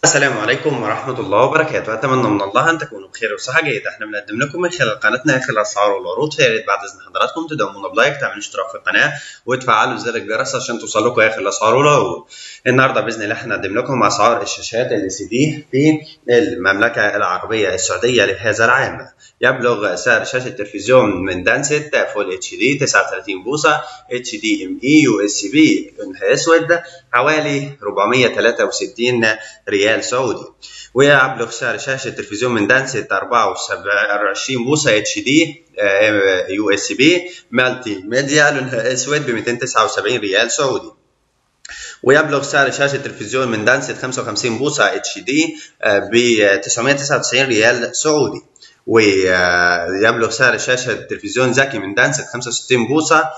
السلام عليكم ورحمة الله وبركاته. أتمنى من الله أن تكونوا بخير وصحة جيدة. احنا بنقدم لكم من خلال قناتنا آخر الأسعار والعروض، فيا ريت بعد إذن حضراتكم تدعمونا بلايك، تعملوا اشتراك في القناة وتفعلوا زر الجرس عشان توصل لكم آخر الأسعار والعروض. النهارده بإذن الله احنا هنقدم لكم أسعار الشاشات LCD في المملكة العربية السعودية لهذا العام. يبلغ سعر شاشة التلفزيون من دانست فول اتش دي 39 بوصة HDMI USB لونها أسود حوالي 463 ريال سعودي. ويبلغ سعر شاشة التلفزيون من دانست 24 بوصة HD USB مالتي ميديا لونها أسود ب 279 ريال سعودي. ويبلغ سعر شاشة التلفزيون من دانست 55 بوصة HD ب 999 ريال سعودي. ويبلغ سعر شاشة التلفزيون ذكي من دانست 65 بوصة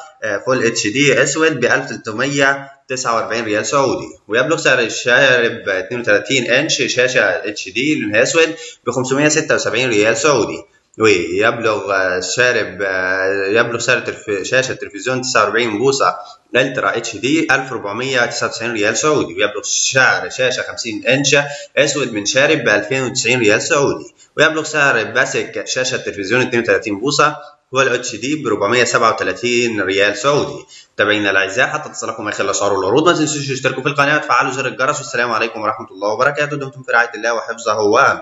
فول اتش دي اسود ب 1349 ريال سعودي. ويبلغ سعر الشارب 32 انش شاشة اتش دي لونها اسود ب 576 ريال سعودي. ويبلغ سعر شاشة التلفزيون 49 بوصة الترا اتش دي 1499 ريال سعودي. ويبلغ سعر شاشة 50 انش اسود من شارب ب 2090 ريال سعودي. ويبلغ سعر باسك شاشة تلفزيون 32 بوصة هو الاتش دي ب 437 ريال سعودي. متابعينا الاعزاء، حتى تصلكم اخر الاسعار والعروض ما تنسوش تشتركوا في القناة وتفعلوا زر الجرس. والسلام عليكم ورحمة الله وبركاته. دمتم في رعاية الله وحفظه وامنه.